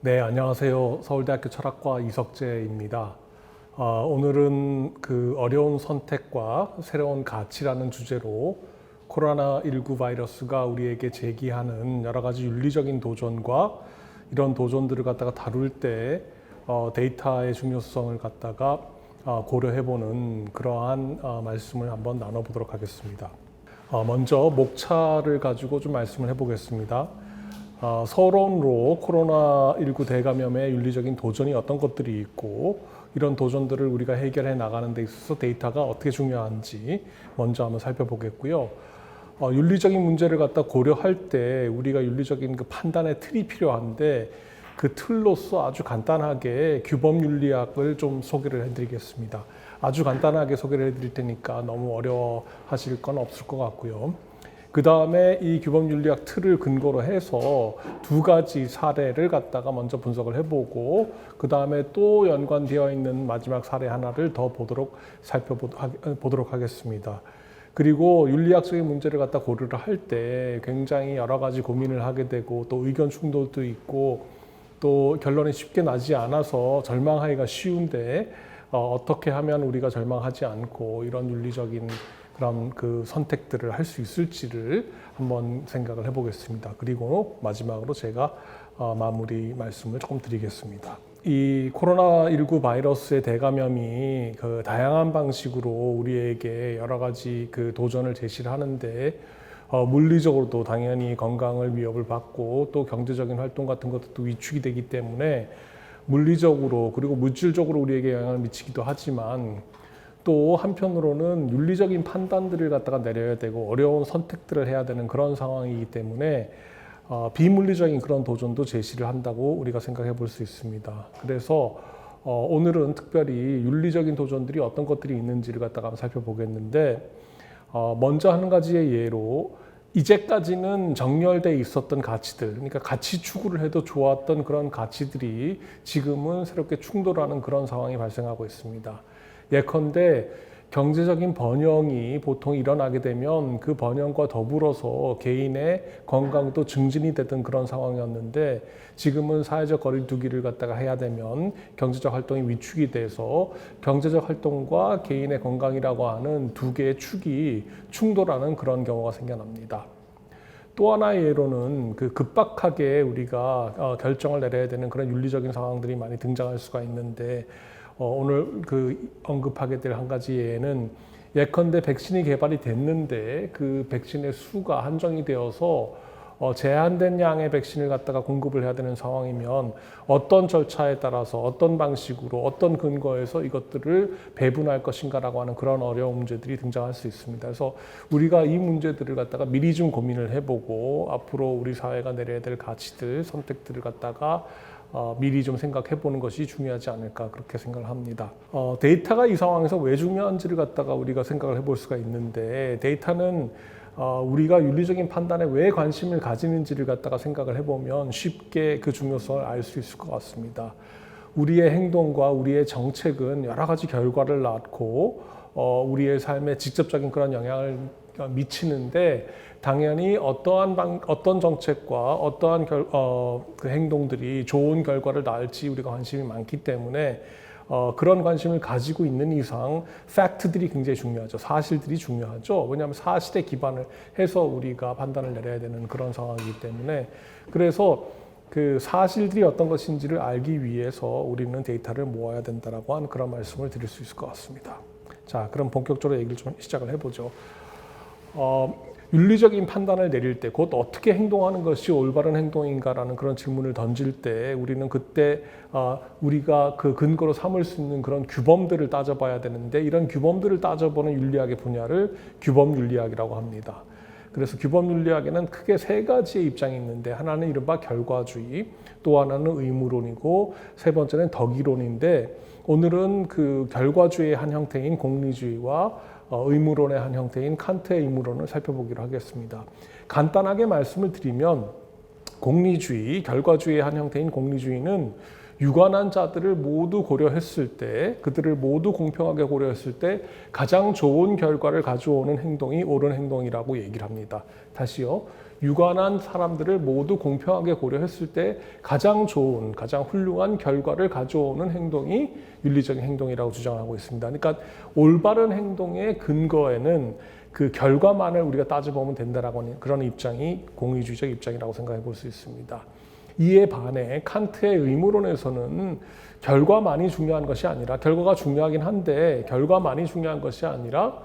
네, 안녕하세요. 서울대학교 철학과 이석재입니다. 오늘은 그 어려운 선택과 새로운 가치라는 주제로 코로나19 바이러스가 우리에게 제기하는 여러 가지 윤리적인 도전과 이런 도전들을 갖다가 다룰 때 데이터의 중요성을 갖다가 고려해보는 그러한 말씀을 한번 나눠보도록 하겠습니다. 먼저 목차를 가지고 좀 말씀을 해보겠습니다. 서론으로 코로나19 대감염의 윤리적인 도전이 어떤 것들이 있고 이런 도전들을 우리가 해결해 나가는 데 있어서 데이터가 어떻게 중요한지 먼저 한번 살펴보겠고요. 윤리적인 문제를 갖다 고려할 때 우리가 윤리적인 그 판단의 틀이 필요한데 그 틀로서 아주 간단하게 규범 윤리학을 좀 소개를 해드리겠습니다. 아주 간단하게 소개를 해드릴 테니까 너무 어려워하실 건 없을 것 같고요. 그 다음에 이 규범 윤리학 틀을 근거로 해서 두 가지 사례를 갖다가 먼저 분석을 해보고 그 다음에 또 연관되어 있는 마지막 사례 하나를 더 살펴보도록 하겠습니다. 그리고 윤리학적인 문제를 갖다 고려를 할 때 굉장히 여러 가지 고민을 하게 되고 또 의견 충돌도 있고 또 결론이 쉽게 나지 않아서 절망하기가 쉬운데 어떻게 하면 우리가 절망하지 않고 이런 윤리적인 그런 그 선택들을 할 수 있을지를 한번 생각을 해보겠습니다. 그리고 마지막으로 제가 마무리 말씀을 조금 드리겠습니다. 이 코로나19 바이러스의 대감염이 그 다양한 방식으로 우리에게 여러 가지 그 도전을 제시를 하는데 물리적으로도 당연히 건강을 위협을 받고 또 경제적인 활동 같은 것도 위축이 되기 때문에 물리적으로 그리고 물질적으로 우리에게 영향을 미치기도 하지만 또 한편으로는 윤리적인 판단들을 갖다가 내려야 되고 어려운 선택들을 해야 되는 그런 상황이기 때문에 비물리적인 그런 도전도 제시를 한다고 우리가 생각해 볼 수 있습니다. 그래서 오늘은 특별히 윤리적인 도전들이 어떤 것들이 있는지를 갖다가 한번 살펴보겠는데 먼저 한 가지의 예로 이제까지는 정렬돼 있었던 가치들, 그러니까 가치 추구를 해도 좋았던 그런 가치들이 지금은 새롭게 충돌하는 그런 상황이 발생하고 있습니다. 예컨대 경제적인 번영이 보통 일어나게 되면 그 번영과 더불어서 개인의 건강도 증진이 되던 그런 상황이었는데 지금은 사회적 거리두기를 갖다가 해야 되면 경제적 활동이 위축이 돼서 경제적 활동과 개인의 건강이라고 하는 두 개의 축이 충돌하는 그런 경우가 생겨납니다. 또 하나의 예로는 그 급박하게 우리가 결정을 내려야 되는 그런 윤리적인 상황들이 많이 등장할 수가 있는데 오늘 그 언급하게 될 한 가지 예는 예컨대 백신이 개발이 됐는데 그 백신의 수가 한정이 되어서 제한된 양의 백신을 갖다가 공급을 해야 되는 상황이면 어떤 절차에 따라서 어떤 방식으로 어떤 근거에서 이것들을 배분할 것인가라고 하는 그런 어려운 문제들이 등장할 수 있습니다. 그래서 우리가 이 문제들을 갖다가 미리 좀 고민을 해보고 앞으로 우리 사회가 내려야 될 가치들, 선택들을 갖다가 미리 좀 생각해 보는 것이 중요하지 않을까 그렇게 생각을 합니다. 데이터가 이 상황에서 왜 중요한지를 갖다가 우리가 생각을 해볼 수가 있는데 데이터는 우리가 윤리적인 판단에 왜 관심을 가지는지를 갖다가 생각을 해보면 쉽게 그 중요성을 알 수 있을 것 같습니다. 우리의 행동과 우리의 정책은 여러 가지 결과를 낳고 우리의 삶에 직접적인 그런 영향을 미치는데 당연히 어떤 정책과 어떠한 그 행동들이 좋은 결과를 낳을지 우리가 관심이 많기 때문에 그런 관심을 가지고 있는 이상 팩트들이 굉장히 중요하죠. 사실들이 중요하죠. 왜냐하면 사실에 기반을 해서 우리가 판단을 내려야 되는 그런 상황이기 때문에 그래서 그 사실들이 어떤 것인지를 알기 위해서 우리는 데이터를 모아야 된다라고 하는 그런 말씀을 드릴 수 있을 것 같습니다. 자, 그럼 본격적으로 얘기를 좀 시작을 해보죠. 윤리적인 판단을 내릴 때 곧 어떻게 행동하는 것이 올바른 행동인가라는 그런 질문을 던질 때 우리는 그때 우리가 그 근거로 삼을 수 있는 그런 규범들을 따져봐야 되는데 이런 규범들을 따져보는 윤리학의 분야를 규범 윤리학이라고 합니다. 그래서 규범 윤리학에는 크게 세 가지의 입장이 있는데 하나는 이른바 결과주의, 또 하나는 의무론이고 세 번째는 덕이론인데 오늘은 그 결과주의의 한 형태인 공리주의와 의무론의 한 형태인 칸트의 의무론을 살펴보기로 하겠습니다. 간단하게 말씀을 드리면 공리주의, 결과주의의 한 형태인 공리주의는 유관한 자들을 모두 고려했을 때 그들을 모두 공평하게 고려했을 때 가장 좋은 결과를 가져오는 행동이 옳은 행동이라고 얘기를 합니다. 다시요. 유관한 사람들을 모두 공평하게 고려했을 때 가장 좋은, 가장 훌륭한 결과를 가져오는 행동이 윤리적인 행동이라고 주장하고 있습니다. 그러니까 올바른 행동의 근거에는 그 결과만을 우리가 따져보면 된다라고 하는 그런 입장이 공의주의적 입장이라고 생각해 볼 수 있습니다. 이에 반해 칸트의 의무론에서는 결과만이 중요한 것이 아니라, 결과가 중요하긴 한데 결과만이 중요한 것이 아니라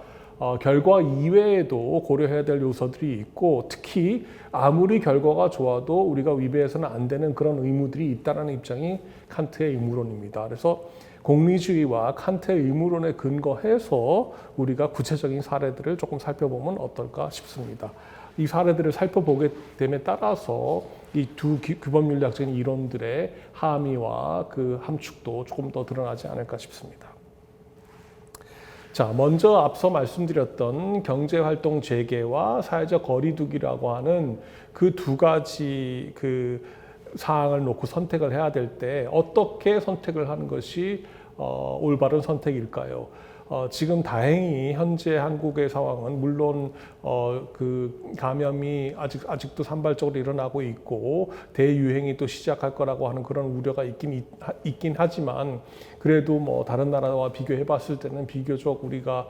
결과 이외에도 고려해야 될 요소들이 있고, 특히 아무리 결과가 좋아도 우리가 위배해서는 안 되는 그런 의무들이 있다는 입장이 칸트의 의무론입니다. 그래서 공리주의와 칸트의 의무론에 근거해서 우리가 구체적인 사례들을 조금 살펴보면 어떨까 싶습니다. 이 사례들을 살펴보게 됨에 따라서 이 두 규범윤리학적인 이론들의 함의와 그 함축도 조금 더 드러나지 않을까 싶습니다. 자, 먼저 앞서 말씀드렸던 경제활동 재개와 사회적 거리두기라고 하는 그 두 가지 그 사항을 놓고 선택을 해야 될 때 어떻게 선택을 하는 것이 올바른 선택일까요? 지금 다행히 현재 한국의 상황은 물론 그 감염이 아직도 산발적으로 일어나고 있고 대유행이 또 시작할 거라고 하는 그런 우려가 있긴 하지만, 그래도 뭐 다른 나라와 비교해 봤을 때는 비교적 우리가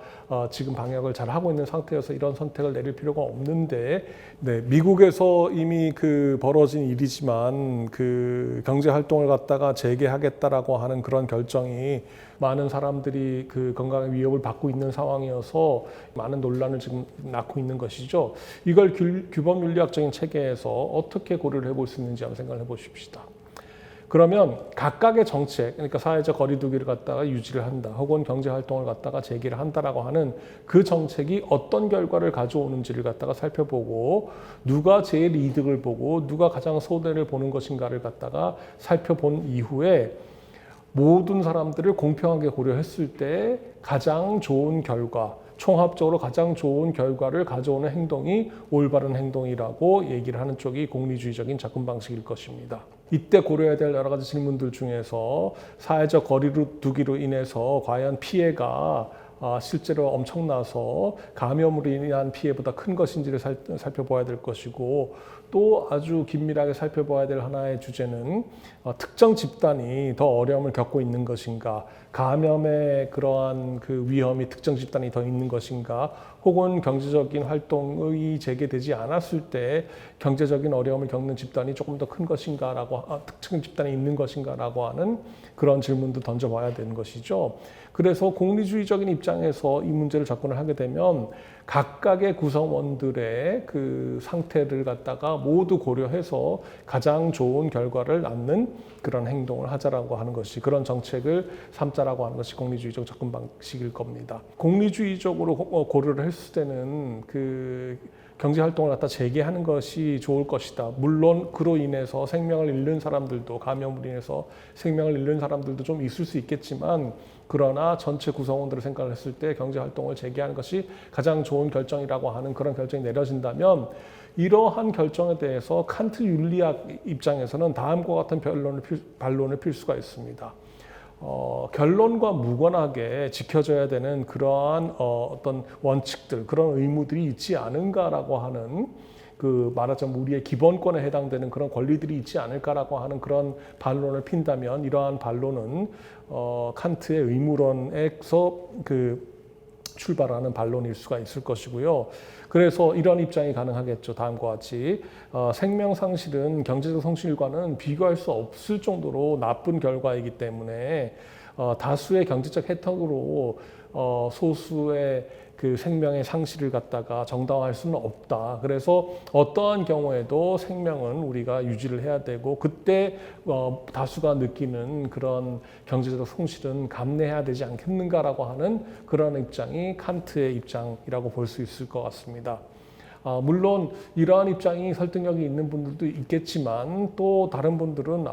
지금 방역을 잘 하고 있는 상태여서 이런 선택을 내릴 필요가 없는데, 네, 미국에서 이미 그 벌어진 일이지만 그 경제 활동을 갖다가 재개하겠다라고 하는 그런 결정이 많은 사람들이 그 건강의 위협을 받고 있는 상황이어서 많은 논란을 지금 낳고 있는 것이죠. 이걸 규범윤리학적인 체계에서 어떻게 고려를 해볼 수 있는지 한번 생각을 해보십시다. 그러면 각각의 정책, 그러니까 사회적 거리두기를 갖다가 유지를 한다, 혹은 경제활동을 갖다가 재개를 한다라고 하는 그 정책이 어떤 결과를 가져오는지를 갖다가 살펴보고, 누가 제일 이득을 보고 누가 가장 손해를 보는 것인가를 갖다가 살펴본 이후에 모든 사람들을 공평하게 고려했을 때 가장 좋은 결과, 총합적으로 가장 좋은 결과를 가져오는 행동이 올바른 행동이라고 얘기를 하는 쪽이 공리주의적인 접근 방식일 것입니다. 이때 고려해야 될 여러 가지 질문들 중에서 사회적 거리두기로 인해서 과연 피해가 실제로 엄청나서 감염으로 인한 피해보다 큰 것인지를 살펴봐야 될 것이고, 또 아주 긴밀하게 살펴봐야 될 하나의 주제는 특정 집단이 더 어려움을 겪고 있는 것인가, 감염의 그러한 그 위험이 특정 집단이 더 있는 것인가, 혹은 경제적인 활동이 재개되지 않았을 때 경제적인 어려움을 겪는 집단이 조금 더 큰 것인가라고, 특정 집단이 있는 것인가라고 하는 그런 질문도 던져봐야 되는 것이죠. 그래서 공리주의적인 입장에서 이 문제를 접근을 하게 되면 각각의 구성원들의 그 상태를 갖다가 모두 고려해서 가장 좋은 결과를 낳는 그런 행동을 하자라고 하는 것이, 그런 정책을 삼자라고 하는 것이 공리주의적 접근 방식일 겁니다. 공리주의적으로 고려를 했을 때는 그 경제활동을 갖다 재개하는 것이 좋을 것이다. 물론 그로 인해서 생명을 잃는 사람들도, 감염으로 인해서 생명을 잃는 사람들도 좀 있을 수 있겠지만, 그러나 전체 구성원들을 생각을 했을 때 경제활동을 재개하는 것이 가장 좋은 결정이라고 하는 그런 결정이 내려진다면, 이러한 결정에 대해서 칸트 윤리학 입장에서는 다음과 같은 반론을 필 수가 있습니다. 결론과 무관하게 지켜져야 되는 그러한 어떤 원칙들, 그런 의무들이 있지 않은가라고 하는, 그 말하자면 우리의 기본권에 해당되는 그런 권리들이 있지 않을까라고 하는 그런 반론을 핀다면, 이러한 반론은 칸트의 의무론에서 그 출발하는 반론일 수가 있을 것이고요. 그래서 이런 입장이 가능하겠죠. 다음과 같이 생명 상실은 경제적 손실과는 비교할 수 없을 정도로 나쁜 결과이기 때문에 다수의 경제적 혜택으로 소수의 그 생명의 상실을 갖다가 정당화할 수는 없다. 그래서 어떠한 경우에도 생명은 우리가 유지를 해야 되고, 그때 다수가 느끼는 그런 경제적 손실은 감내해야 되지 않겠는가라고 하는 그런 입장이 칸트의 입장이라고 볼 수 있을 것 같습니다. 물론 이러한 입장이 설득력이 있는 분들도 있겠지만, 또 다른 분들은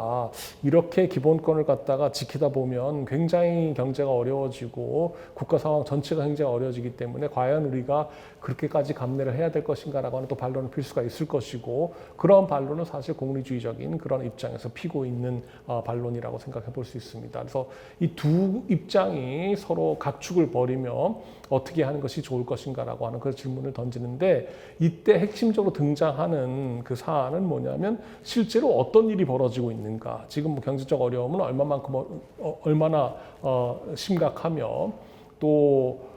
이렇게 기본권을 갖다가 지키다 보면 굉장히 경제가 어려워지고 국가 상황 전체가 굉장히 어려워지기 때문에 과연 우리가 그렇게까지 감내를 해야 될 것인가라고 하는 또 반론을 필 수가 있을 것이고, 그런 반론은 사실 공리주의적인 그런 입장에서 피고 있는 반론이라고 생각해 볼 수 있습니다. 그래서 이 두 입장이 서로 각축을 벌이며 어떻게 하는 것이 좋을 것인가라고 하는 그런 질문을 던지는데, 이때 핵심적으로 등장하는 그 사안은 뭐냐면 실제로 어떤 일이 벌어지고 있는가, 지금 뭐 경제적 어려움은 얼마나 심각하며 또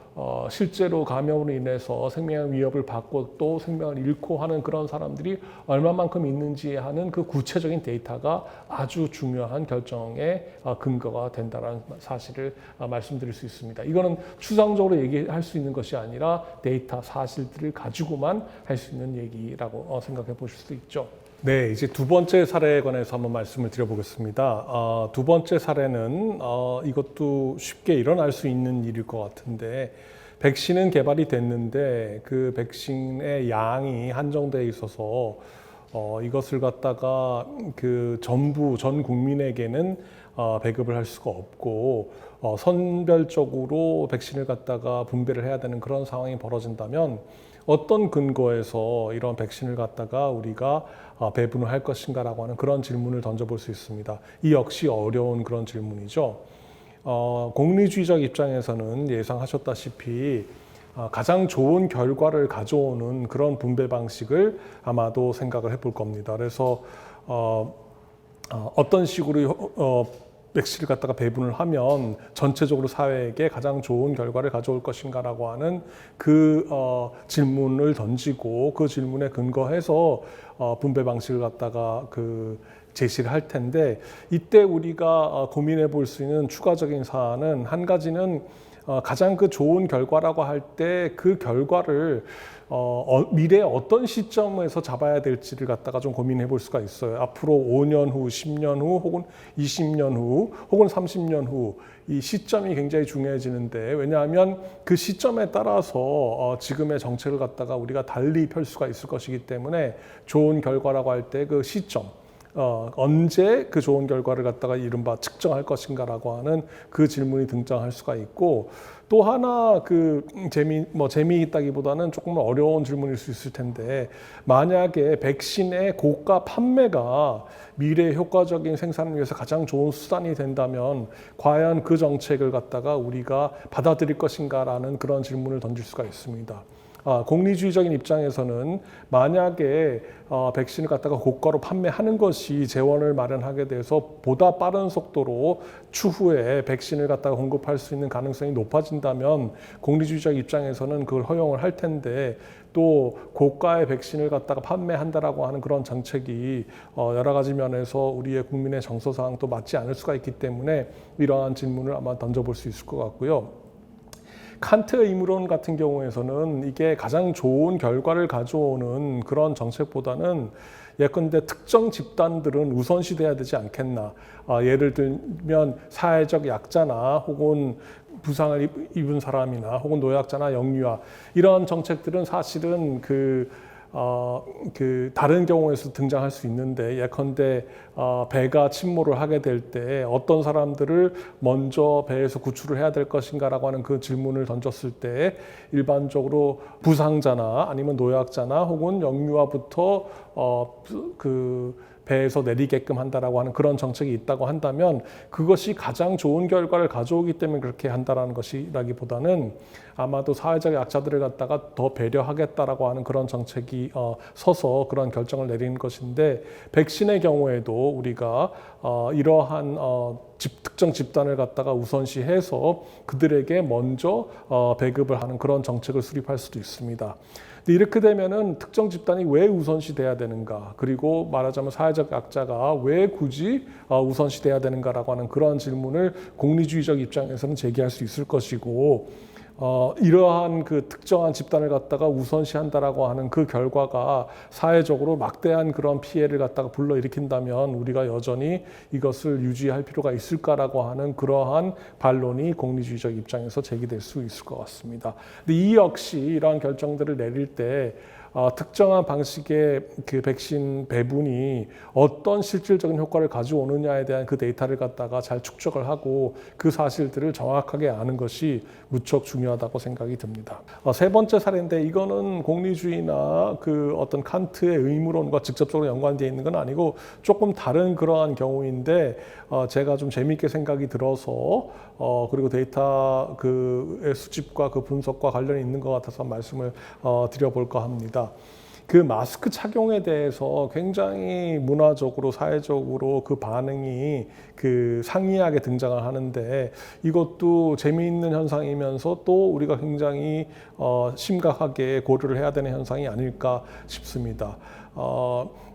실제로 감염으로 인해서 생명의 위협을 받고 또 생명을 잃고 하는 그런 사람들이 얼마만큼 있는지 하는 그 구체적인 데이터가 아주 중요한 결정의 근거가 된다는 사실을 말씀드릴 수 있습니다. 이거는 추상적으로 얘기할 수 있는 것이 아니라 데이터 사실들을 가지고만 할 수 있는 얘기라고 생각해 보실 수 있죠. 네, 이제 두 번째 사례에 관해서 한번 말씀을 드려보겠습니다. 두 번째 사례는 이것도 쉽게 일어날 수 있는 일일 것 같은데, 백신은 개발이 됐는데 그 백신의 양이 한정되어 있어서 이것을 갖다가 전부 전 국민에게는 배급을 할 수가 없고 선별적으로 백신을 갖다가 분배를 해야 되는 그런 상황이 벌어진다면 어떤 근거에서 이런 백신을 갖다가 우리가 배분을 할 것인가라고 하는 그런 질문을 던져볼 수 있습니다. 이 역시 어려운 그런 질문이죠. 공리주의적 입장에서는 예상하셨다시피 가장 좋은 결과를 가져오는 그런 분배 방식을 아마도 생각을 해볼 겁니다. 그래서 어떤 식으로 백신을 갖다가 배분을 하면 전체적으로 사회에게 가장 좋은 결과를 가져올 것인가라고 하는 그 질문을 던지고 그 질문에 근거해서 분배 방식을 갖다가 제시를 할 텐데, 이때 우리가 고민해 볼 수 있는 추가적인 사안은 한 가지는 가장 좋은 결과라고 할 때 그 결과를 미래에 어떤 시점에서 잡아야 될지를 갖다가 좀 고민해 볼 수가 있어요. 앞으로 5년 후, 10년 후, 혹은 20년 후, 혹은 30년 후, 이 시점이 굉장히 중요해지는데, 왜냐하면 그 시점에 따라서 지금의 정책을 갖다가 우리가 달리 펼 수가 있을 것이기 때문에 좋은 결과라고 할 때 그 시점, 언제 그 좋은 결과를 갖다가 이른바 측정할 것인가라고 하는 그 질문이 등장할 수가 있고, 또 하나 재미있다기보다는 조금 어려운 질문일 수 있을 텐데, 만약에 백신의 고가 판매가 미래의 효과적인 생산을 위해서 가장 좋은 수단이 된다면 과연 그 정책을 갖다가 우리가 받아들일 것인가라는 그런 질문을 던질 수가 있습니다. 공리주의적인 입장에서는 만약에 백신을 갖다가 고가로 판매하는 것이 재원을 마련하게 돼서 보다 빠른 속도로 추후에 백신을 갖다가 공급할 수 있는 가능성이 높아진다면 공리주의적 입장에서는 그걸 허용을 할 텐데, 또 고가의 백신을 갖다가 판매한다라고 하는 그런 정책이 여러 가지 면에서 우리의 국민의 정서상도 맞지 않을 수가 있기 때문에 이러한 질문을 아마 던져볼 수 있을 것 같고요. 칸트의 의무론 같은 경우에서는 이게 가장 좋은 결과를 가져오는 그런 정책보다는 예컨대 특정 집단들은 우선시돼야 되지 않겠나. 예를 들면 사회적 약자나 혹은 부상을 입은 사람이나 혹은 노약자나 영유아, 이런 정책들은 사실은 다른 경우에서 등장할 수 있는데, 예컨대 배가 침몰을 하게 될 때 어떤 사람들을 먼저 배에서 구출을 해야 될 것인가라고 하는 그 질문을 던졌을 때 일반적으로 부상자나 아니면 노약자나 혹은 영유아부터 배에서 내리게끔 한다라고 하는 그런 정책이 있다고 한다면, 그것이 가장 좋은 결과를 가져오기 때문에 그렇게 한다라는 것이라기보다는 아마도 사회적 약자들을 갖다가 더 배려하겠다라고 하는 그런 정책이 서서 그런 결정을 내리는 것인데, 백신의 경우에도 우리가 이러한 특정 집단을 갖다가 우선시해서 그들에게 먼저 배급을 하는 그런 정책을 수립할 수도 있습니다. 이렇게 되면은 특정 집단이 왜 우선시 돼야 되는가, 그리고 말하자면 사회적 약자가 왜 굳이 우선시 돼야 되는가라고 하는 그런 질문을 공리주의적 입장에서는 제기할 수 있을 것이고, 이러한 특정한 집단을 갖다가 우선시한다라고 하는 그 결과가 사회적으로 막대한 그런 피해를 갖다가 불러일으킨다면 우리가 여전히 이것을 유지할 필요가 있을까라고 하는 그러한 반론이 공리주의적 입장에서 제기될 수 있을 것 같습니다. 근데 이 역시 이러한 결정들을 내릴 때 특정한 방식의 백신 배분이 어떤 실질적인 효과를 가져오느냐에 대한 그 데이터를 갖다가 잘 축적을 하고 그 사실들을 정확하게 아는 것이 무척 중요하다고 생각이 듭니다. 세 번째 사례인데, 이거는 공리주의나 어떤 칸트의 의무론과 직접적으로 연관되어 있는 건 아니고 조금 다른 그러한 경우인데, 제가 좀 재미있게 생각이 들어서 그리고 데이터의 수집과 그 분석과 관련이 있는 것 같아서 말씀을 드려볼까 합니다. 있습니다. 그 마스크 착용에 대해서 굉장히 문화적으로, 사회적으로 그 반응이 그 상이하게 등장을 하는데, 이것도 재미있는 현상이면서 또 우리가 굉장히 심각하게 고려를 해야 되는 현상이 아닐까 싶습니다.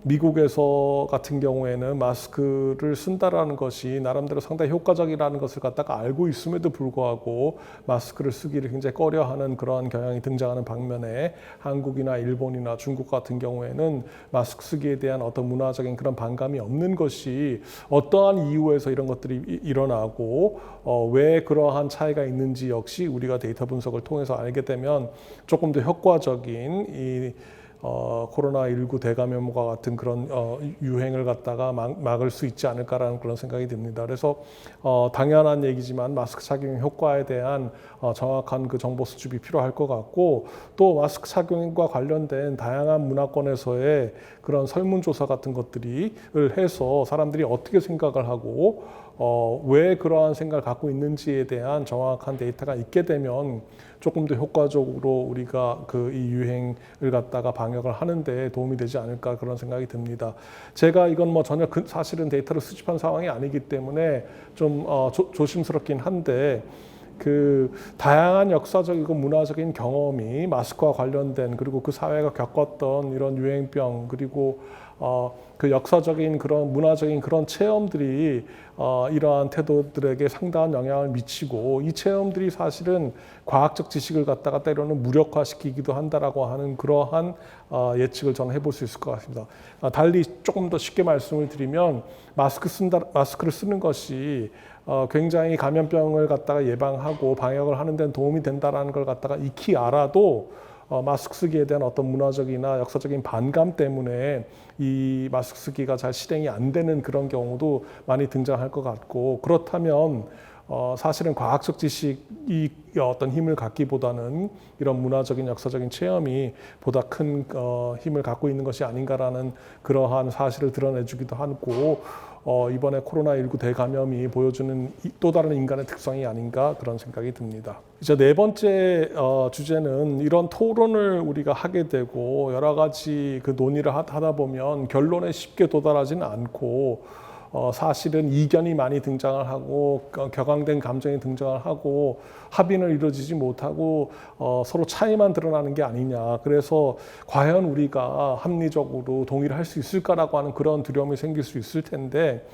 미국에서 같은 경우에는 마스크를 쓴다라는 것이 나름대로 상당히 효과적이라는 것을 갖다가 알고 있음에도 불구하고 마스크를 쓰기를 굉장히 꺼려하는 그러한 경향이 등장하는 반면에, 한국이나 일본이나 중국 같은 경우에는 마스크 쓰기에 대한 어떤 문화적인 그런 반감이 없는 것이 어떠한 이유에서 이런 것들이 일어나고 왜 그러한 차이가 있는지 역시 우리가 데이터 분석을 통해서 알게 되면 조금 더 효과적인 이 코로나19 대감염과 같은 그런 유행을 갖다가 막을 수 있지 않을까라는 그런 생각이 듭니다. 그래서 당연한 얘기지만 마스크 착용 효과에 대한 정확한 그 정보 수집이 필요할 것 같고, 또 마스크 착용과 관련된 다양한 문화권에서의 그런 설문조사 같은 것들을 해서 사람들이 어떻게 생각을 하고 왜 그러한 생각을 갖고 있는지에 대한 정확한 데이터가 있게 되면 조금 더 효과적으로 우리가 그 이 유행을 갖다가 방역을 하는데 도움이 되지 않을까, 그런 생각이 듭니다. 제가 이건 뭐 전혀 사실은 데이터를 수집한 상황이 아니기 때문에 좀 조심스럽긴 한데, 그 다양한 역사적이고 문화적인 경험이 마스크와 관련된, 그리고 그 사회가 겪었던 이런 유행병, 그리고 그 역사적인 그런 문화적인 그런 체험들이 이러한 태도들에게 상당한 영향을 미치고, 이 체험들이 사실은 과학적 지식을 갖다가 때로는 무력화시키기도 한다라고 하는 그러한 예측을 저는 해볼 수 있을 것 같습니다. 달리 조금 더 쉽게 말씀을 드리면, 마스크를 쓰는 것이 굉장히 감염병을 갖다가 예방하고 방역을 하는 데는 도움이 된다라는 걸 갖다가 익히 알아도 마스크 쓰기에 대한 어떤 문화적이나 역사적인 반감 때문에 이 마스크 쓰기가 잘 실행이 안 되는 그런 경우도 많이 등장할 것 같고, 그렇다면 사실은 과학적 지식이 어떤 힘을 갖기보다는 이런 문화적인 역사적인 체험이 보다 큰 힘을 갖고 있는 것이 아닌가라는 그러한 사실을 드러내주기도 하고, 이번에 코로나19 대감염이 보여주는 또 다른 인간의 특성이 아닌가, 그런 생각이 듭니다. 이제 네 번째 주제는, 이런 토론을 우리가 하게 되고 여러 가지 그 논의를 하다 보면 결론에 쉽게 도달하지는 않고, 사실은 이견이 많이 등장을 하고 격앙된 감정이 등장을 하고 합의는 이루어지지 못하고 서로 차이만 드러나는 게 아니냐. 그래서 과연 우리가 합리적으로 동의를 할 수 있을까라고 하는 그런 두려움이 생길 수 있을 텐데,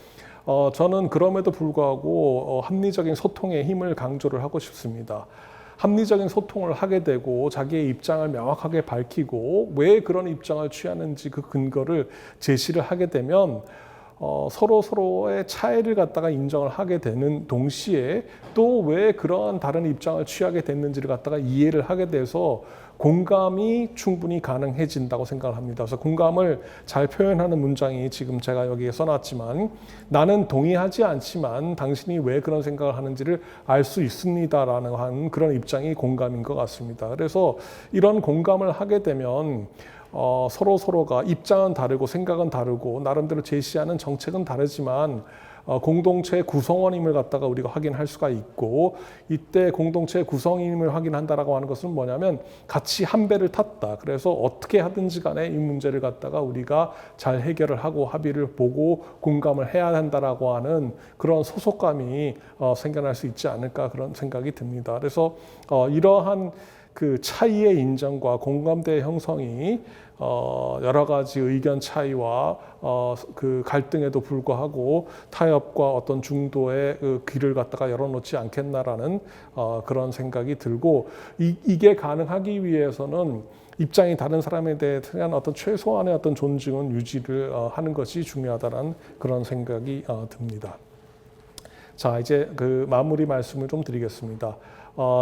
저는 그럼에도 불구하고 합리적인 소통의 힘을 강조를 하고 싶습니다. 합리적인 소통을 하게 되고 자기의 입장을 명확하게 밝히고 왜 그런 입장을 취하는지 그 근거를 제시를 하게 되면 서로의 차이를 갖다가 인정을 하게 되는 동시에 또 왜 그러한 다른 입장을 취하게 됐는지를 갖다가 이해를 하게 돼서 공감이 충분히 가능해진다고 생각을 합니다. 그래서 공감을 잘 표현하는 문장이 지금 제가 여기에 써놨지만, 나는 동의하지 않지만 당신이 왜 그런 생각을 하는지를 알 수 있습니다라는 그런 입장이 공감인 것 같습니다. 그래서 이런 공감을 하게 되면 서로가 입장은 다르고 생각은 다르고 나름대로 제시하는 정책은 다르지만 공동체의 구성원임을 갖다가 우리가 확인할 수가 있고, 이때 공동체의 구성임을 확인한다라고 하는 것은 뭐냐면 같이 한 배를 탔다. 그래서 어떻게 하든지 간에 이 문제를 갖다가 우리가 잘 해결을 하고 합의를 보고 공감을 해야 한다라고 하는 그런 소속감이 생겨날 수 있지 않을까, 그런 생각이 듭니다. 그래서 이러한 그 차이의 인정과 공감대의 형성이 여러 가지 의견 차이와 그 갈등에도 불구하고 타협과 어떤 중도의 그 길을 갖다가 열어놓지 않겠나라는 그런 생각이 들고, 이게 가능하기 위해서는 입장이 다른 사람에 대한 어떤 최소한의 어떤 존중은 유지를 하는 것이 중요하다는 그런 생각이 듭니다. 자, 이제 그 마무리 말씀을 좀 드리겠습니다.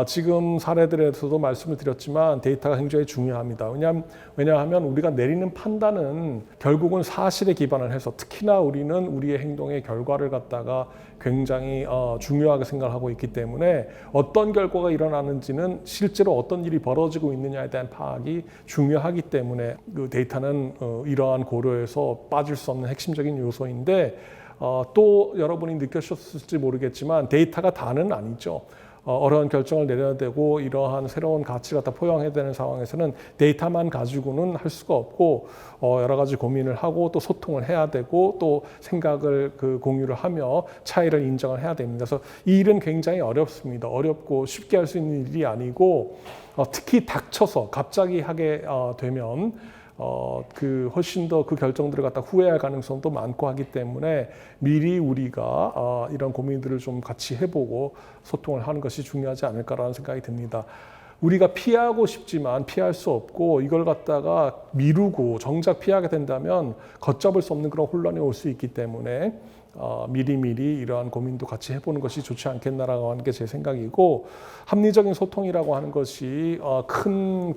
지금 사례들에서도 말씀을 드렸지만 데이터가 굉장히 중요합니다. 왜냐하면 우리가 내리는 판단은 결국은 사실에 기반을 해서, 특히나 우리는 우리의 행동의 결과를 갖다가 굉장히 중요하게 생각하고 있기 때문에 어떤 결과가 일어나는지는 실제로 어떤 일이 벌어지고 있느냐에 대한 파악이 중요하기 때문에 그 데이터는 이러한 고려에서 빠질 수 없는 핵심적인 요소인데, 또 여러분이 느끼셨을지 모르겠지만 데이터가 다는 아니죠. 어려운 결정을 내려야 되고 이러한 새로운 가치를 갖다 포용해야 되는 상황에서는 데이터만 가지고는 할 수가 없고 여러 가지 고민을 하고 또 소통을 해야 되고 또 생각을 공유를 하며 차이를 인정을 해야 됩니다. 그래서 이 일은 굉장히 어렵습니다. 어렵고 쉽게 할 수 있는 일이 아니고 특히 닥쳐서 갑자기 하게 되면 훨씬 더 그 결정들을 갖다 후회할 가능성도 많고 하기 때문에 미리 우리가 이런 고민들을 좀 같이 해보고 소통을 하는 것이 중요하지 않을까라는 생각이 듭니다. 우리가 피하고 싶지만 피할 수 없고 이걸 갖다가 미루고 정작 피하게 된다면 걷잡을 수 없는 그런 혼란이 올 수 있기 때문에 미리미리 이러한 고민도 같이 해보는 것이 좋지 않겠나라고 하는 게 제 생각이고, 합리적인 소통이라고 하는 것이 큰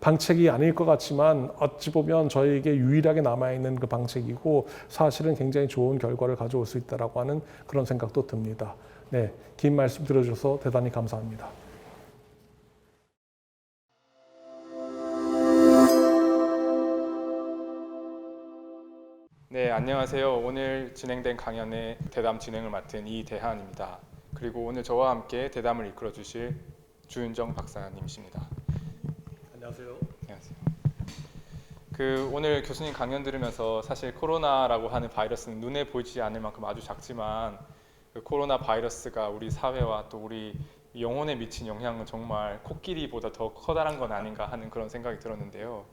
방책이 아닐 것 같지만 어찌 보면 저에게 유일하게 남아있는 그 방책이고 사실은 굉장히 좋은 결과를 가져올 수 있다라고 하는 그런 생각도 듭니다. 네, 긴 말씀 들어주셔서 대단히 감사합니다. 네, 안녕하세요. 오늘 진행된 강연의 대담 진행을 맡은 이대한입니다. 그리고 오늘 저와 함께 대담을 이끌어 주실 주윤정 박사님이십니다. 안녕하세요. 안녕하세요. 오늘 교수님 강연 들으면서 사실 코로나라고 하는 바이러스는 눈에 보이지 않을 만큼 아주 작지만 코로나 바이러스가 우리 사회와 또 우리 영혼에 미친 영향은 정말 코끼리보다 더 커다란 건 아닌가 하는 그런 생각이 들었는데요.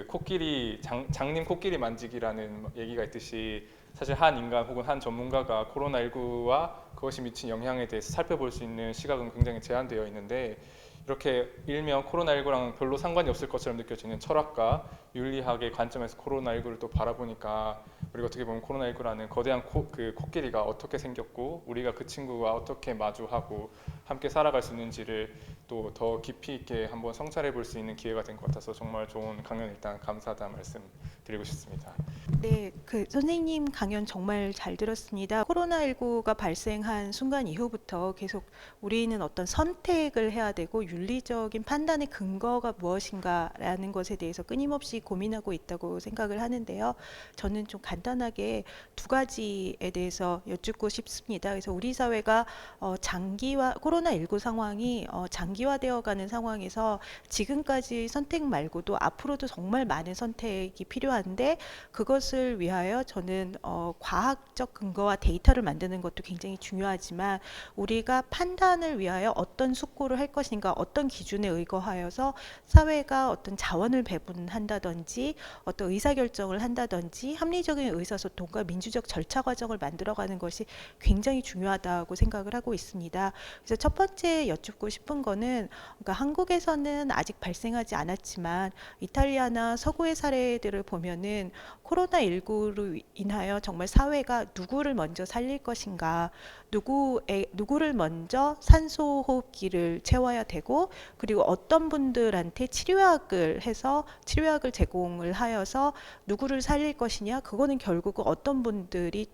코끼리 장님 코끼리 만지기라는 얘기가 있듯이 사실 한 인간 혹은 한 전문가가 코로나19와 그것이 미친 영향에 대해서 살펴볼 수 있는 시각은 굉장히 제한되어 있는데, 이렇게 일명 코로나19랑 별로 상관이 없을 것처럼 느껴지는 철학과 윤리학의 관점에서 코로나19를 또 바라보니까 우리가 어떻게 보면 코로나19라는 거대한 코끼리가 어떻게 생겼고 우리가 그 친구와 어떻게 마주하고 함께 살아갈 수 있는지를 또 더 깊이 있게 한번 성찰해 볼 수 있는 기회가 된 것 같아서 정말 좋은 강연, 일단 감사하다는 말씀 드리고 싶습니다. 네, 선생님 강연 정말 잘 들었습니다. 코로나19가 발생한 순간 이후부터 계속 우리는 어떤 선택을 해야 되고 윤리적인 판단의 근거가 무엇인가라는 것에 대해서 끊임없이 고민하고 있다고 생각을 하는데요. 저는 좀 간단하게 두 가지에 대해서 여쭙고 싶습니다. 그래서 우리 사회가 코로나19 상황이 장기화되어 가는 상황에서 지금까지 선택 말고도 앞으로도 정말 많은 선택이 필요한데, 그것을 위하여 저는 과학적 근거와 데이터를 만드는 것도 굉장히 중요하지만 우리가 판단을 위하여 어떤 숙고를 할 것인가, 어떤 기준에 의거하여서 사회가 어떤 자원을 배분한다든지 어떤 의사결정을 한다든지 합리적인 의사소통과 민주적 절차 과정을 만들어가는 것이 굉장히 중요하다고 생각을 하고 있습니다. 그래서 첫 번째 여쭙고 싶은 거는, 그러니까 한국에서는 아직 발생하지 않았지만 이탈리아나 서구의 사례들을 보면은 코로나19로 인하여 정말 사회가 누구를 먼저 살릴 것인가, 누구를 먼저 산소호흡기를 채워야 되고, 그리고 어떤 분들한테 치료약을 제공을 하여서 누구를 살릴 것이냐, 그거는 결국은 어떤 분들이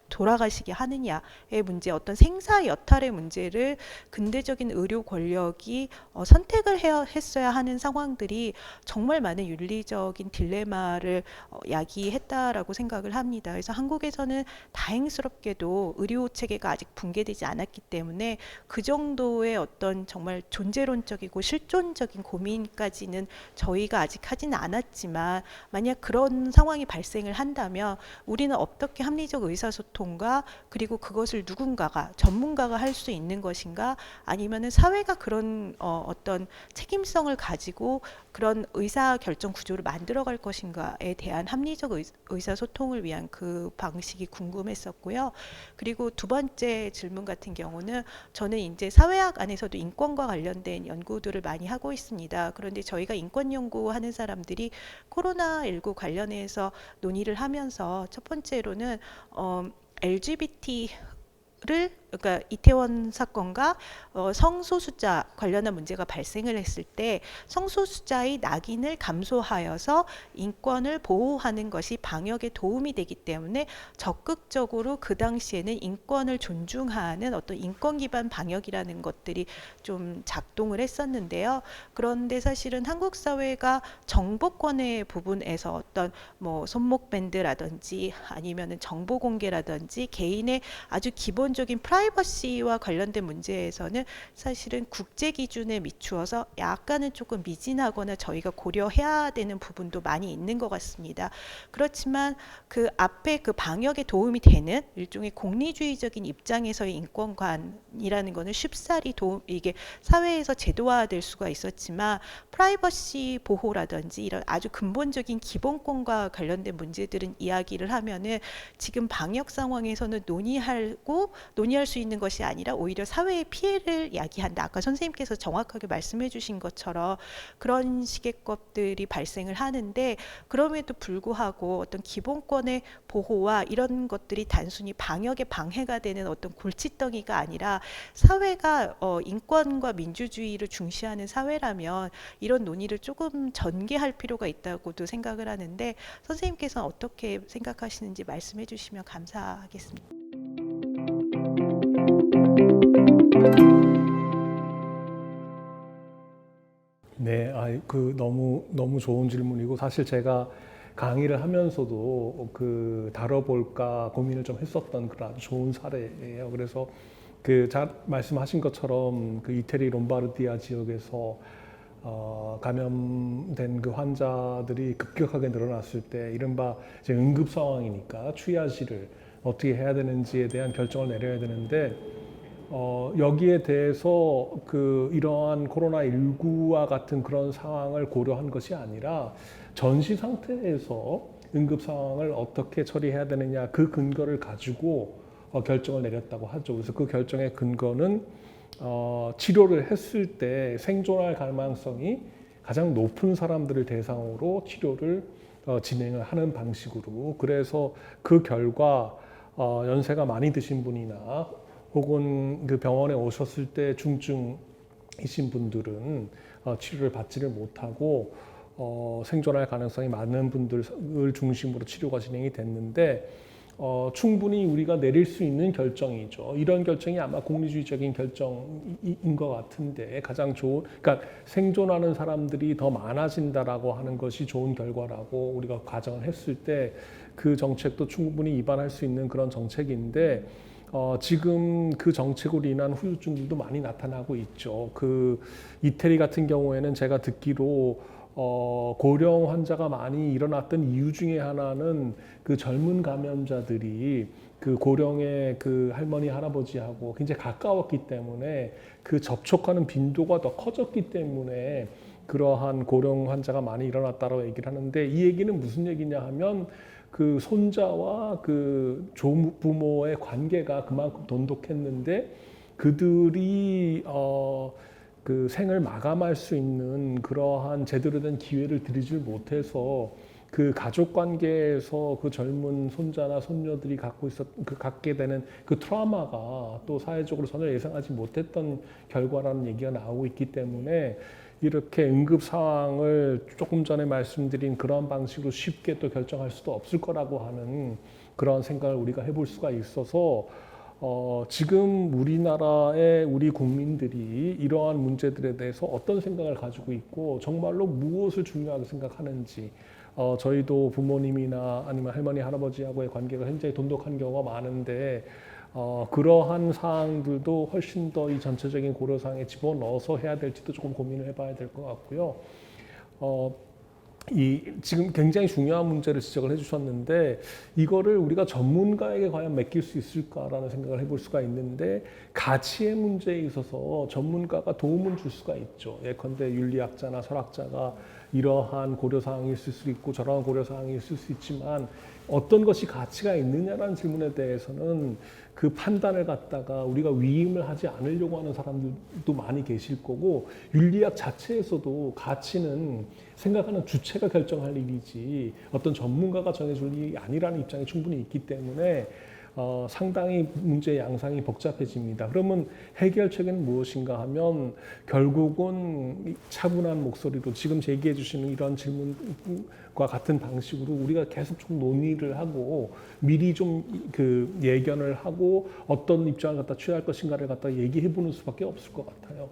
돌아가시게 하느냐의 문제, 어떤 생사 여탈의 문제를 근대적인 의료 권력이 선택을 했어야 하는 상황들이 정말 많은 윤리적인 딜레마를 야기했다라고 생각을 합니다. 그래서 한국에서는 다행스럽게도 의료 체계가 아직 붕괴되지 않았기 때문에 그 정도의 어떤 정말 존재론적이고 실존적인 고민까지는 저희가 아직 하지는 않았지만, 만약 그런 상황이 발생을 한다면 우리는 어떻게 합리적 의사소통 그리고 그것을 누군가가 전문가가 할 수 있는 것인가, 아니면은 사회가 그런 어떤 책임성을 가지고 그런 의사결정 구조를 만들어갈 것인가에 대한 합리적 의사소통을 위한 그 방식이 궁금했었고요. 그리고 두 번째 질문 같은 경우는, 저는 이제 사회학 안에서도 인권과 관련된 연구들을 많이 하고 있습니다. 그런데 저희가 인권 연구하는 사람들이 코로나19 관련해서 논의를 하면서 첫 번째로는 그러니까 이태원 사건과 성소수자 관련한 문제가 발생을 했을 때 성소수자의 낙인을 감소하여서 인권을 보호하는 것이 방역에 도움이 되기 때문에 적극적으로 그 당시에는 인권을 존중하는 어떤 인권 기반 방역이라는 것들이 좀 작동을 했었는데요. 그런데 사실은 한국 사회가 정보권의 부분에서 어떤 손목 밴드라든지 아니면은 정보 공개라든지 개인의 아주 기본적인 프라이버시 프라이버시와 관련된 문제에서는 사실은 국제 기준에 미추어서 약간은 조금 미진하거나 저희가 고려해야 되는 부분도 많이 있는 것 같습니다. 그렇지만 그 앞에 그 방역에 도움이 되는 일종의 공리주의적인 입장에서의 인권관이라는 거는 쉽사리 이게 사회에서 제도화될 수가 있었지만 프라이버시 보호라든지 이런 아주 근본적인 기본권과 관련된 문제들은 이야기를 하면은 지금 방역 상황에서는 논의할 수 있는 것이 아니라 오히려 사회의 피해를 야기한다. 아까 선생님께서 정확하게 말씀해 주신 것처럼 그런 식의 것들이 발생을 하는데 그럼에도 불구하고 어떤 기본권의 보호와 이런 것들이 단순히 방역에 방해가 되는 어떤 골칫덩이가 아니라 사회가 인권과 민주주의를 중시하는 사회라면 이런 논의를 조금 전개할 필요가 있다고도 생각을 하는데 선생님께서는 어떻게 생각하시는지 말씀해 주시면 감사하겠습니다. 네, 너무 좋은 질문이고 사실 제가 강의를 하면서도 다뤄볼까 고민을 좀 했었던 그런 아주 좋은 사례예요. 그래서 말씀하신 것처럼 이태리 롬바르디아 지역에서 감염된 그 환자들이 급격하게 늘어났을 때 이른바 이제 응급 상황이니까 트리아지를 어떻게 해야 되는지에 대한 결정을 내려야 되는데 여기에 대해서 이러한 코로나19와 같은 그런 상황을 고려한 것이 아니라 전시 상태에서 응급 상황을 어떻게 처리해야 되느냐 그 근거를 가지고 결정을 내렸다고 하죠. 그래서 그 결정의 근거는 치료를 했을 때 생존할 가능성이 가장 높은 사람들을 대상으로 치료를 진행을 하는 방식으로 그래서 그 결과 연세가 많이 드신 분이나 혹은 그 병원에 오셨을 때 중증이신 분들은 치료를 받지를 못하고 생존할 가능성이 많은 분들을 중심으로 치료가 진행이 됐는데 충분히 우리가 내릴 수 있는 결정이죠. 이런 결정이 아마 공리주의적인 결정인 것 같은데 가장 그러니까 생존하는 사람들이 더 많아진다라고 하는 것이 좋은 결과라고 우리가 가정을 했을 때 그 정책도 충분히 위반할 수 있는 그런 정책인데 지금 그 정책으로 인한 후유증들도 많이 나타나고 있죠. 이태리 같은 경우에는 제가 듣기로 고령 환자가 많이 일어났던 이유 중에 하나는 그 젊은 감염자들이 그 고령의 그 할머니 할아버지하고 굉장히 가까웠기 때문에 그 접촉하는 빈도가 더 커졌기 때문에 그러한 고령 환자가 많이 일어났다고 얘기를 하는데 이 얘기는 무슨 얘기냐 하면 그 손자와 그 조부모의 관계가 그만큼 돈독했는데 그들이 그 생을 마감할 수 있는 그러한 제대로 된 기회를 드리질 못해서 그 가족 관계에서 그 젊은 손자나 손녀들이 갖게 되는 그 트라우마가 또 사회적으로 전혀 예상하지 못했던 결과라는 얘기가 나오고 있기 때문에 이렇게 응급 상황을 조금 전에 말씀드린 그런 방식으로 쉽게 또 결정할 수도 없을 거라고 하는 그런 생각을 우리가 해볼 수가 있어서 지금 우리나라의 우리 국민들이 이러한 문제들에 대해서 어떤 생각을 가지고 있고 정말로 무엇을 중요하게 생각하는지 저희도 부모님이나 아니면 할머니 할아버지하고의 관계가 굉장히 돈독한 경우가 많은데 그러한 사항들도 훨씬 더 이 전체적인 고려사항에 집어넣어서 해야 될지도 조금 고민을 해봐야 될 것 같고요. 지금 굉장히 중요한 문제를 지적을 해주셨는데 이거를 우리가 전문가에게 과연 맡길 수 있을까라는 생각을 해볼 수가 있는데 가치의 문제에 있어서 전문가가 도움을 줄 수가 있죠. 예컨대 윤리학자나 철학자가 이러한 고려사항이 있을 수 있고 저러한 고려사항이 있을 수 있지만 어떤 것이 가치가 있느냐라는 질문에 대해서는 그 판단을 갖다가 우리가 위임을 하지 않으려고 하는 사람들도 많이 계실 거고 윤리학 자체에서도 가치는 생각하는 주체가 결정할 일이지 어떤 전문가가 정해줄 일이 아니라는 입장이 충분히 있기 때문에 상당히 문제의 양상이 복잡해집니다. 그러면 해결책은 무엇인가 하면 결국은 차분한 목소리로 지금 제기해 주시는 이런 질문과 같은 방식으로 우리가 계속 좀 논의를 하고 미리 좀 예견을 하고 어떤 입장을 갖다 취할 것인가를 갖다 얘기해 보는 수밖에 없을 것 같아요.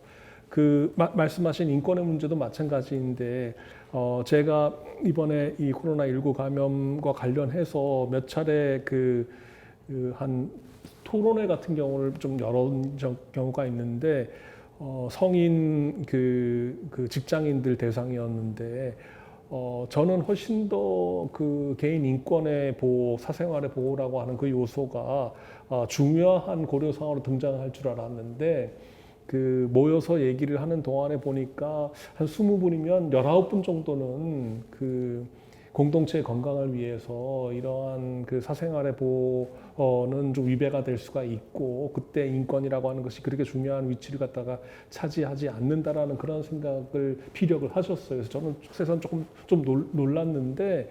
말씀하신 인권의 문제도 마찬가지인데 제가 이번에 이 코로나19 감염과 관련해서 몇 차례 한 토론회 같은 경우를 좀 열어본 경우가 있는데 성인 그 직장인들 대상이었는데 저는 훨씬 더 그 개인 인권의 보호, 사생활의 보호라고 하는 그 요소가 중요한 고려사항으로 등장할 줄 알았는데 그 모여서 얘기를 하는 동안에 보니까 한 20분이면 19분 정도는 그 공동체의 건강을 위해서 이러한 그 사생활의 보호는 좀 위배가 될 수가 있고 그때 인권이라고 하는 것이 그렇게 중요한 위치를 갖다가 차지하지 않는다라는 그런 생각을 피력을 하셨어요. 그래서 저는 사실은 조금 좀 놀랐는데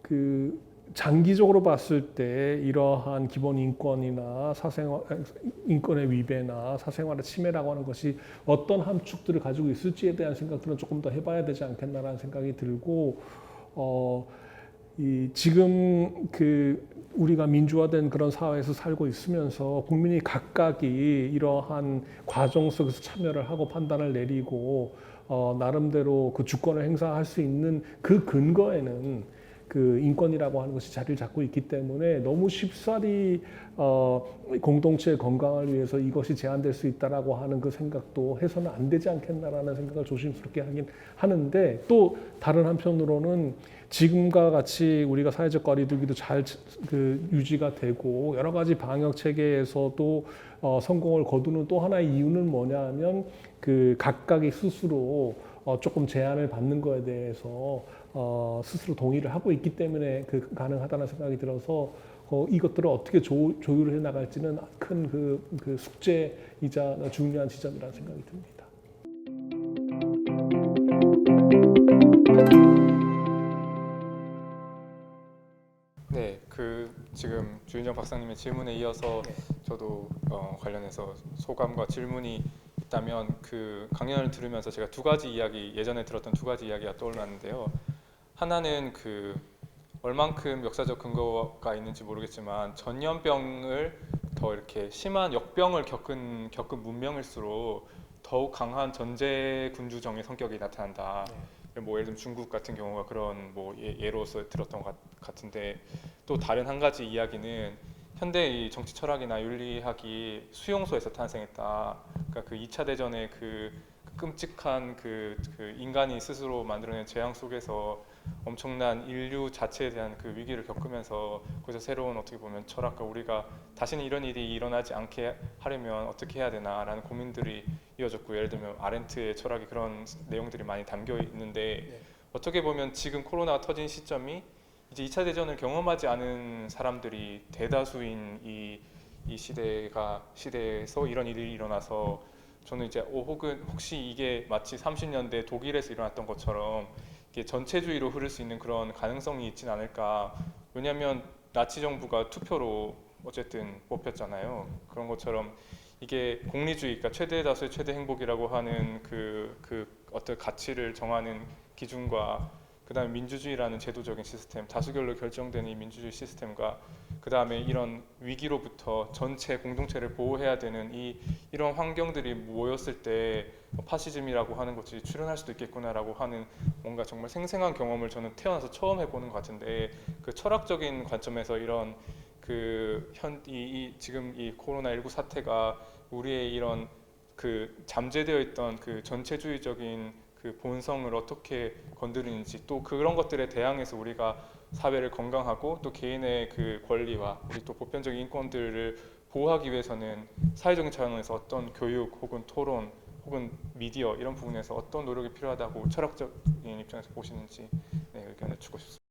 그 장기적으로 봤을 때 이러한 기본 인권이나 사생활 인권의 위배나 사생활의 침해라고 하는 것이 어떤 함축들을 가지고 있을지에 대한 생각들은 조금 더 해봐야 되지 않겠나라는 생각이 들고 지금 그 우리가 민주화된 그런 사회에서 살고 있으면서 국민이 각각이 이러한 과정 속에서 참여를 하고 판단을 내리고 나름대로 그 주권을 행사할 수 있는 그 근거에는 그 인권이라고 하는 것이 자리를 잡고 있기 때문에 너무 쉽사리 공동체의 건강을 위해서 이것이 제한될 수 있다라고 하는 그 생각도 해서는 안 되지 않겠나라는 생각을 조심스럽게 하긴 하는데 또 다른 한편으로는 지금과 같이 우리가 사회적 거리두기도 잘 그 유지가 되고 여러 가지 방역 체계에서도 성공을 거두는 또 하나의 이유는 뭐냐하면 그 각각이 스스로 조금 제한을 받는 거에 대해서 스스로 동의를 하고 있기 때문에 그 가능하다는 생각이 들어서 이것들을 어떻게 조율을 해 나갈지는 큰 그 숙제이자 중요한 지점이라는 생각이 듭니다. 네, 그 지금 주윤정 박사님의 질문에 이어서 저도 관련해서 소감과 질문이 있다면 그 강연을 들으면서 제가 두 가지 이야기 예전에 들었던 두 가지 이야기가 떠올랐는데요. 하나는 그 얼만큼 역사적 근거가 있는지 모르겠지만 전염병을 더 이렇게 심한 역병을 겪은 문명일수록 더욱 강한 전제 군주정의 성격이 나타난다. 뭐 예를 들면 중국 같은 경우가 그런 뭐 예로서 들었던 것 같은데 또 다른 한 가지 이야기는 현대의 정치 철학이나 윤리학이 수용소에서 탄생했다. 그러니까 그 2차 대전의 그 끔찍한 그 인간이 스스로 만들어낸 재앙 속에서 엄청난 인류 자체에 대한 그 위기를 겪으면서 거기서 새로운 어떻게 보면 철학과 우리가 다시는 이런 일이 일어나지 않게 하려면 어떻게 해야 되나라는 고민들이 이어졌고 예를 들면 아렌트의 철학이 그런 내용들이 많이 담겨 있는데 어떻게 보면 지금 코로나가 터진 시점이 이제 2차 대전을 경험하지 않은 사람들이 대다수인 이 시대에서 이런 일이 일어나서 저는 이제 혹은 혹시 이게 마치 30년대 독일에서 일어났던 것처럼 이게 전체주의로 흐를 수 있는 그런 가능성이 있진 않을까. 왜냐하면 나치 정부가 투표로 어쨌든 뽑혔잖아요. 그런 것처럼 이게 공리주의, 그러니까 최대 다수의 최대 행복이라고 하는 그 어떤 가치를 정하는 기준과 그다음에 민주주의라는 제도적인 시스템, 다수결로 결정되는 이 민주주의 시스템과 그다음에 이런 위기로부터 전체 공동체를 보호해야 되는 이런 환경들이 모였을 때 파시즘이라고 하는 것이 출현할 수도 있겠구나라고 하는 뭔가 정말 생생한 경험을 저는 태어나서 처음 해보는 것 같은데 그 철학적인 관점에서 이런 지금 이 코로나19 사태가 우리의 이런 그 잠재되어 있던 그 전체주의적인 그 본성을 어떻게 건드리는지 또 그런 것들에 대항해서 우리가 사회를 건강하고 또 개인의 그 권리와 우리 또 보편적인 인권들을 보호하기 위해서는 사회적인 차원에서 어떤 교육 혹은 토론 혹은 미디어 이런 부분에서 어떤 노력이 필요하다고 철학적인 입장에서 보시는지 의견을 주고 싶습니다.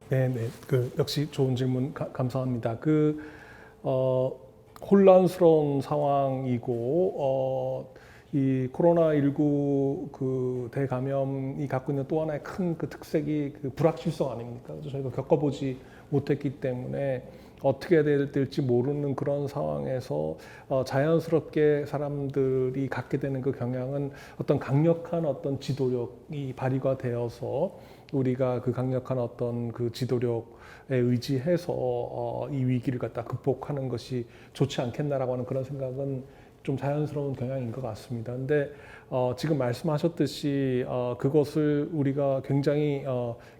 네. 그 역시 좋은 질문 감사합니다. 혼란스러운 상황이고 이 코로나19 그 대감염이 갖고 있는 또 하나의 큰 그 특색이 그 불확실성 아닙니까? 그래서 저희가 겪어보지 못했기 때문에 어떻게 될지 모르는 그런 상황에서 자연스럽게 사람들이 갖게 되는 그 경향은 어떤 강력한 어떤 지도력이 발휘가 되어서 우리가 그 강력한 어떤 그 지도력에 의지해서 이 위기를 갖다 극복하는 것이 좋지 않겠나라고 하는 그런 생각은 좀 자연스러운 경향인 것 같습니다. 근데 지금 말씀하셨듯이 그것을 우리가 굉장히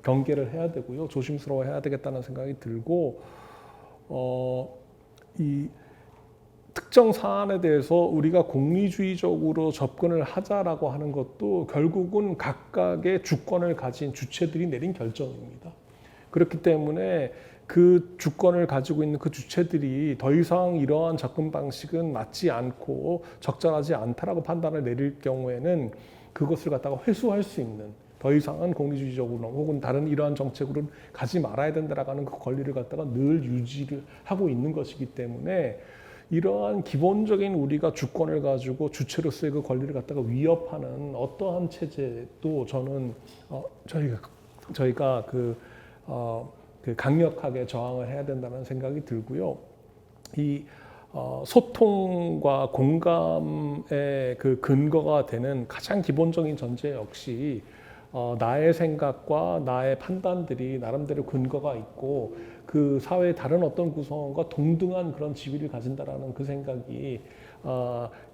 경계를 해야 되고요, 조심스러워해야 되겠다는 생각이 들고, 이 특정 사안에 대해서 우리가 공리주의적으로 접근을 하자라고 하는 것도 결국은 각각의 주권을 가진 주체들이 내린 결정입니다. 그렇기 때문에 그 주권을 가지고 있는 그 주체들이 더 이상 이러한 접근 방식은 맞지 않고 적절하지 않다라고 판단을 내릴 경우에는 그것을 갖다가 회수할 수 있는, 더 이상은 공리주의적으로 혹은 다른 이러한 정책으로는 가지 말아야 된다라고 하는 그 권리를 갖다가 늘 유지를 하고 있는 것이기 때문에 이러한 기본적인 우리가 주권을 가지고 주체로서의 그 권리를 갖다가 위협하는 어떠한 체제도 저는 저희가 그 강력하게 저항을 해야 된다는 생각이 들고요. 이 소통과 공감의 그 근거가 되는 가장 기본적인 전제 역시 나의 생각과 나의 판단들이 나름대로 근거가 있고 그 사회의 다른 어떤 구성원과 동등한 그런 지위를 가진다라는 그 생각이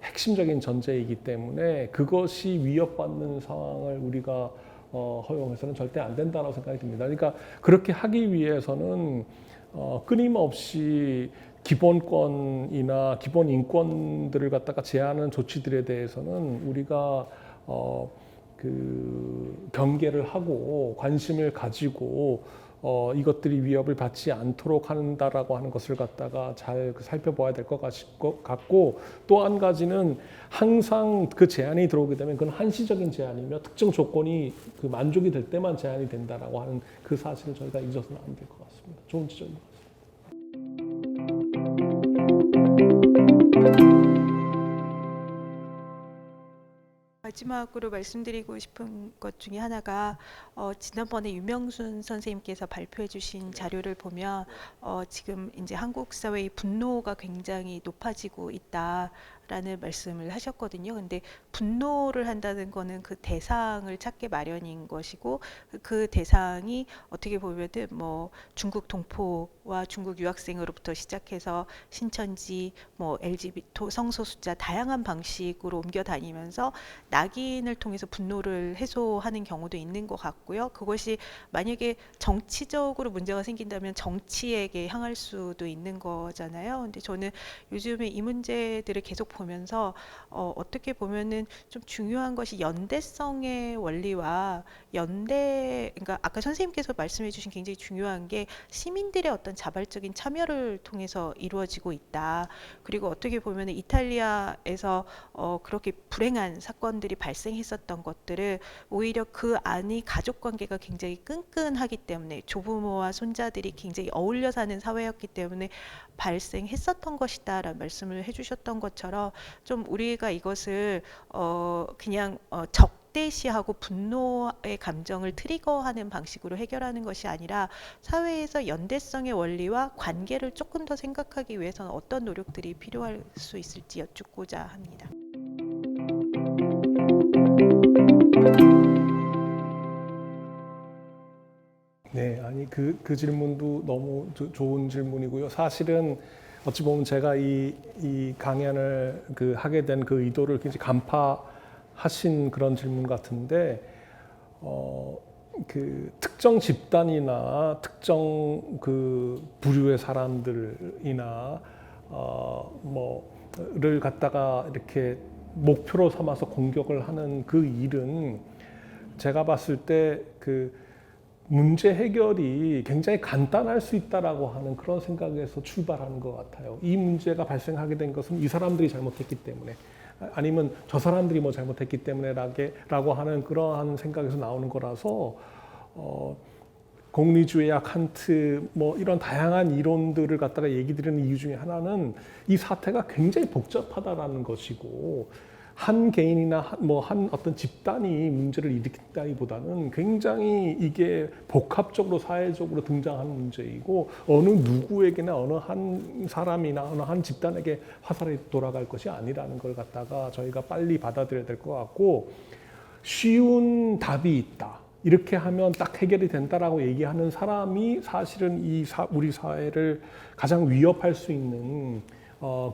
핵심적인 전제이기 때문에 그것이 위협받는 상황을 우리가 허용해서는 절대 안 된다고 생각이 듭니다. 그러니까 그렇게 하기 위해서는 끊임없이 기본권이나 기본 인권들을 갖다가 제한하는 조치들에 대해서는 우리가 그 경계를 하고 관심을 가지고 이것들이 위협을 받지 않도록 한다라고 하는 것을 갖다가 잘 살펴봐야 될 것 같고, 또 한 가지는 항상 그 제한이 들어오게 되면 그건 한시적인 제한이며 특정 조건이 그 만족이 될 때만 제한이 된다라고 하는 그 사실을 저희가 잊어서는 안 될 것 같습니다. 좋은 지적인 것 같습니다. 마지막으로 말씀드리고 싶은 것 중에 하나가 지난번에 유명순 선생님께서 발표해 주신 자료를 보면 지금 이제 한국 사회의 분노가 굉장히 높아지고 있다라는 말씀을 하셨거든요. 근데 분노를 한다는 거는 그 대상을 찾게 마련인 것이고 그 대상이 어떻게 보면은 뭐 중국 동포와 중국 유학생으로부터 시작해서 신천지, 뭐 LGBT 성소수자 다양한 방식으로 옮겨 다니면서 낙인을 통해서 분노를 해소하는 경우도 있는 것 같고요. 그것이 만약에 정치적으로 문제가 생긴다면 정치에게 향할 수도 있는 거잖아요. 근데 저는 요즘에 이 문제들을 계속 보면서 어떻게 보면은 좀 중요한 것이 연대성의 원리와 그러니까 아까 선생님께서 말씀해 주신 굉장히 중요한 게 시민들의 어떤 자발적인 참여를 통해서 이루어지고 있다. 그리고 어떻게 보면은 이탈리아에서 그렇게 불행한 사건들이 발생했었던 것들을 오히려 그 안이 가족 관계가 굉장히 끈끈하기 때문에 조부모와 손자들이 굉장히 어울려 사는 사회였기 때문에 발생했었던 것이다라는 말씀을 해주셨던 것처럼 좀 우리가 이것을 그냥 적대시하고 분노의 감정을 트리거하는 방식으로 해결하는 것이 아니라 사회에서 연대성의 원리와 관계를 조금 더 생각하기 위해서는 어떤 노력들이 필요할 수 있을지 여쭙고자 합니다. 네, 아니 그 질문도 너무 좋은 질문이고요. 사실은 어찌 보면 제가 이 강연을 하게 된 그 의도를 굉장히 간파하신 그런 질문 같은데, 그 특정 집단이나 특정 그 부류의 사람들이나 뭐를 갖다가 이렇게 목표로 삼아서 공격을 하는 그 일은 제가 봤을 때 그 문제 해결이 굉장히 간단할 수 있다라고 하는 그런 생각에서 출발하는 것 같아요. 이 문제가 발생하게 된 것은 이 사람들이 잘못했기 때문에, 아니면 저 사람들이 뭐 잘못했기 때문에라고 하는 그러한 생각에서 나오는 거라서 공리주의와 칸트 뭐 이런 다양한 이론들을 갖다가 얘기 드리는 이유 중에 하나는 이 사태가 굉장히 복잡하다라는 것이고, 한 개인이나 한 어떤 집단이 문제를 일으킨다기보다는 굉장히 이게 복합적으로 사회적으로 등장하는 문제이고, 어느 누구에게나 어느 한 사람이나 어느 한 집단에게 화살이 돌아갈 것이 아니라는 걸 갖다가 저희가 빨리 받아들여야 될 것 같고, 쉬운 답이 있다, 이렇게 하면 딱 해결이 된다라고 얘기하는 사람이 사실은 우리 사회를 가장 위협할 수 있는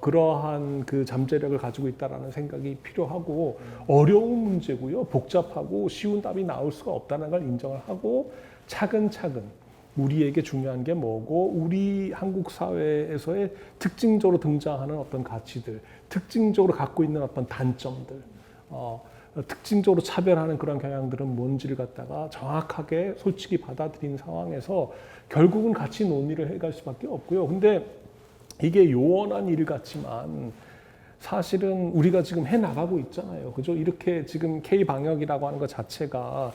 그러한 그 잠재력을 가지고 있다라는 생각이 필요하고 어려운 문제고요. 복잡하고 쉬운 답이 나올 수가 없다는 걸 인정을 하고 차근차근 우리에게 중요한 게 뭐고 우리 한국 사회에서의 특징적으로 등장하는 어떤 가치들, 특징적으로 갖고 있는 어떤 단점들, 특징적으로 차별하는 그런 경향들은 뭔지를 갖다가 정확하게 솔직히 받아들인 상황에서 결국은 같이 논의를 해갈 수밖에 없고요. 근데 이게 요원한 일 같지만 사실은 우리가 지금 해 나가고 있잖아요. 그죠? 이렇게 지금 K 방역이라고 하는 것 자체가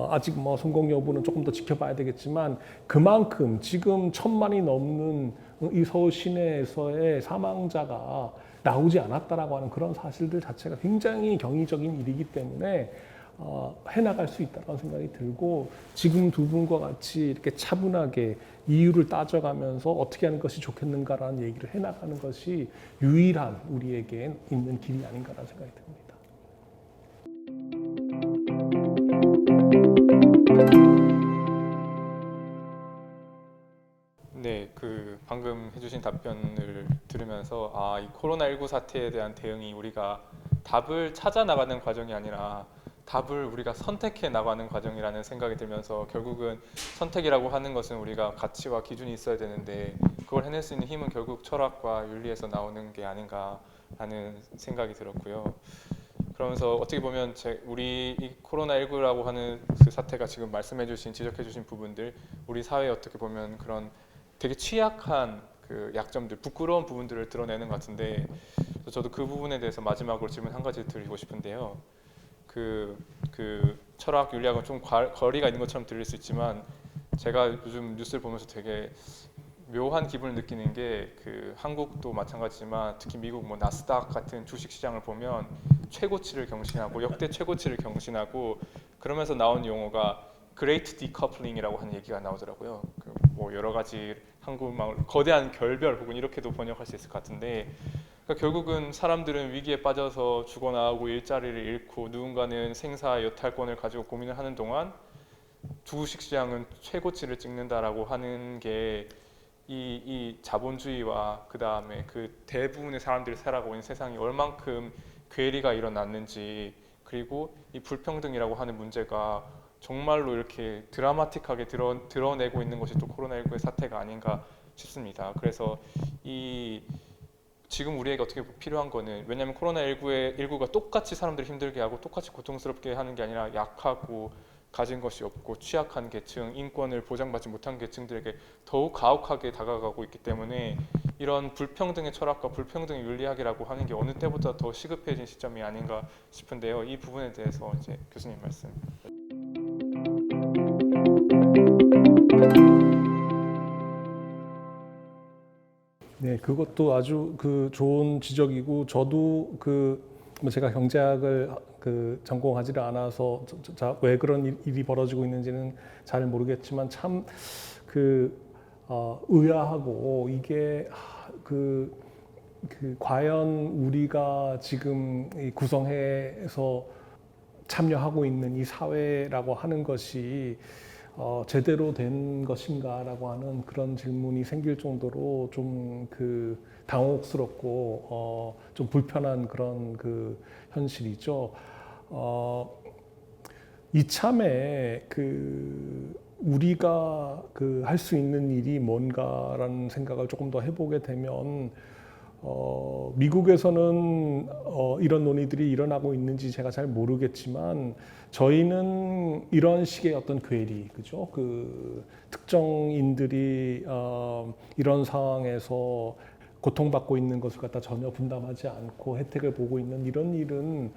아직 뭐 성공 여부는 조금 더 지켜봐야 되겠지만 그만큼 지금 1,000만이 넘는 이 서울 시내에서의 사망자가 나오지 않았다라고 하는 그런 사실들 자체가 굉장히 경이적인 일이기 때문에 해나갈 수 있다는 생각이 들고 지금 두 분과 같이 이렇게 차분하게 이유를 따져가면서 어떻게 하는 것이 좋겠는가라는 얘기를 해나가는 것이 유일한 우리에게 있는 길이 아닌가라는 생각이 듭니다. 네, 그 방금 해주신 답변을 들으면서 이 코로나19 사태에 대한 대응이 우리가 답을 찾아 나가는 과정이 아니라 답을 우리가 선택해 나가는 과정이라는 생각이 들면서 결국은 선택이라고 하는 것은 우리가 가치와 기준이 있어야 되는데 그걸 해낼 수 있는 힘은 결국 철학과 윤리에서 나오는 게 아닌가라는 생각이 들었고요. 그러면서 어떻게 보면 우리 이 코로나19라고 하는 그 사태가 지금 말씀해주신 지적해주신 부분들 우리 사회에 어떻게 보면 그런 되게 취약한 그 약점들, 부끄러운 부분들을 드러내는 것 같은데 저도 그 부분에 대해서 마지막으로 질문 한 가지 드리고 싶은데요. 그 철학 윤리학은 좀 거리가 있는 것처럼 들릴 수 있지만 제가 요즘 뉴스를 보면서 되게 묘한 기분을 느끼는 게 그 한국도 마찬가지지만 특히 미국 뭐 나스닥 같은 주식 시장을 보면 최고치를 경신하고 역대 최고치를 경신하고 그러면서 나온 용어가 Great Decoupling이라고 하는 얘기가 나오더라고요. 뭐 여러 가지 한국말 거대한 결별 혹은 이렇게도 번역할 수 있을 것 같은데 그러니까 결국은 사람들은 위기에 빠져서 죽어나가고 일자리를 잃고 누군가는 생사 여탈권을 가지고 고민을 하는 동안 주식 시장은 최고치를 찍는다라고 하는 게 이 자본주의와 그 다음에 그 대부분의 사람들이 살아가고 있는 세상이 얼만큼 괴리가 일어났는지 그리고 이 불평등이라고 하는 문제가 정말로 이렇게 드라마틱하게 드러내고 있는 것이 또 코로나19의 사태가 아닌가 싶습니다. 그래서 지금 우리에게 어떻게 필요한 거는 왜냐하면 코로나19가 똑같이 사람들을 힘들게 하고 똑같이 고통스럽게 하는 게 아니라 약하고 가진 것이 없고 취약한 계층, 인권을 보장받지 못한 계층들에게 더욱 가혹하게 다가가고 있기 때문에 이런 불평등의 철학과 불평등의 윤리학이라고 하는 게 어느 때보다 더 시급해진 시점이 아닌가 싶은데요. 이 부분에 대해서 이제 교수님 말씀. 네, 그것도 아주 좋은 지적이고 저도 뭐 제가 경제학을 전공하지를 않아서 왜 그런 일이 벌어지고 있는지는 잘 모르겠지만 참 의아하고 이게 과연 우리가 지금 이 구성해서 참여하고 있는 이 사회라고 하는 것이 제대로 된 것인가라고 하는 그런 질문이 생길 정도로 좀 당혹스럽고 좀 불편한 그런 현실이죠. 이참에 우리가 할 수 있는 일이 뭔가라는 생각을 조금 더 해보게 되면 미국에서는 이런 논의들이 일어나고 있는지 제가 잘 모르겠지만 저희는 이런 식의 어떤 괴리, 그죠? 특정인들이 이런 상황에서 고통받고 있는 것을 갖다 전혀 분담하지 않고 혜택을 보고 있는 이런 일은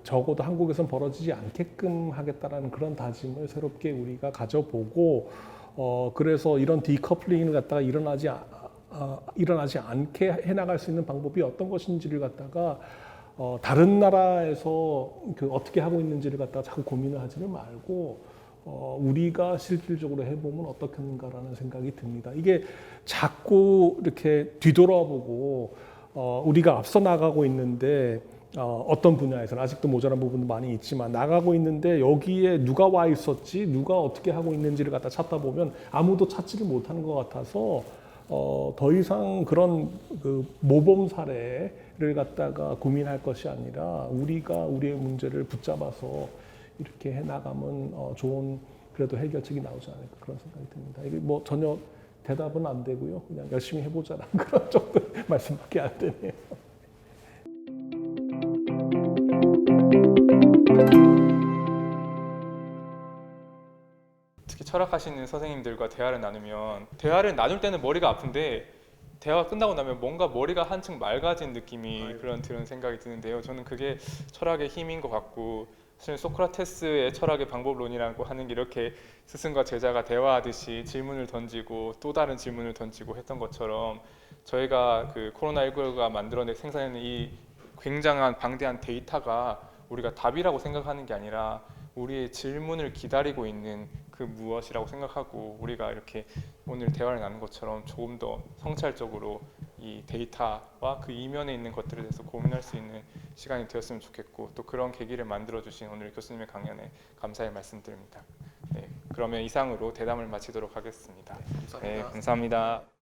적어도 한국에선 벌어지지 않게끔 하겠다라는 그런 다짐을 새롭게 우리가 가져보고 그래서 이런 디커플링을 갖다가 일어나지 않게 해나갈 수 있는 방법이 어떤 것인지를 갖다가 다른 나라에서 어떻게 하고 있는지를 갖다가 자꾸 고민을 하지는 말고 우리가 실질적으로 해보면 어떻겠는가라는 생각이 듭니다. 이게 자꾸 이렇게 뒤돌아보고 우리가 앞서 나가고 있는데 어떤 분야에서는 아직도 모자란 부분도 많이 있지만 나가고 있는데 여기에 누가 와 있었지, 누가 어떻게 하고 있는지를 갖다 찾다 보면 아무도 찾지를 못하는 것 같아서 더 이상 그런 그 모범 사례를 갖다가 고민할 것이 아니라 우리가 우리의 문제를 붙잡아서 이렇게 해나가면 좋은 그래도 해결책이 나오지 않을까 그런 생각이 듭니다. 이게 뭐 전혀 대답은 안 되고요. 그냥 열심히 해보자라는 그런 정도 말씀밖에 안 되네요. 특히 철학하시는 선생님들과 대화를 나누면 대화를 나눌 때는 머리가 아픈데 대화가 끝나고 나면 뭔가 머리가 한층 맑아진 느낌이 그런 드는 생각이 드는데요. 저는 그게 철학의 힘인 것 같고 사실 소크라테스의 철학의 방법론이라고 하는 게 이렇게 스승과 제자가 대화하듯이 질문을 던지고 또 다른 질문을 던지고 했던 것처럼 저희가 그 코로나19가 만들어낸 생산하는 이 굉장한 방대한 데이터가 우리가 답이라고 생각하는 게 아니라 우리의 질문을 기다리고 있는 그 무엇이라고 생각하고 우리가 이렇게 오늘 대화를 나눈 것처럼 조금 더 성찰적으로 이 데이터와 그 이면에 있는 것들에 대해서 고민할 수 있는 시간이 되었으면 좋겠고 또 그런 계기를 만들어 주신 오늘 교수님의 강연에 감사의 말씀드립니다. 네, 그러면 이상으로 대담을 마치도록 하겠습니다. 감사합니다. 네, 감사합니다.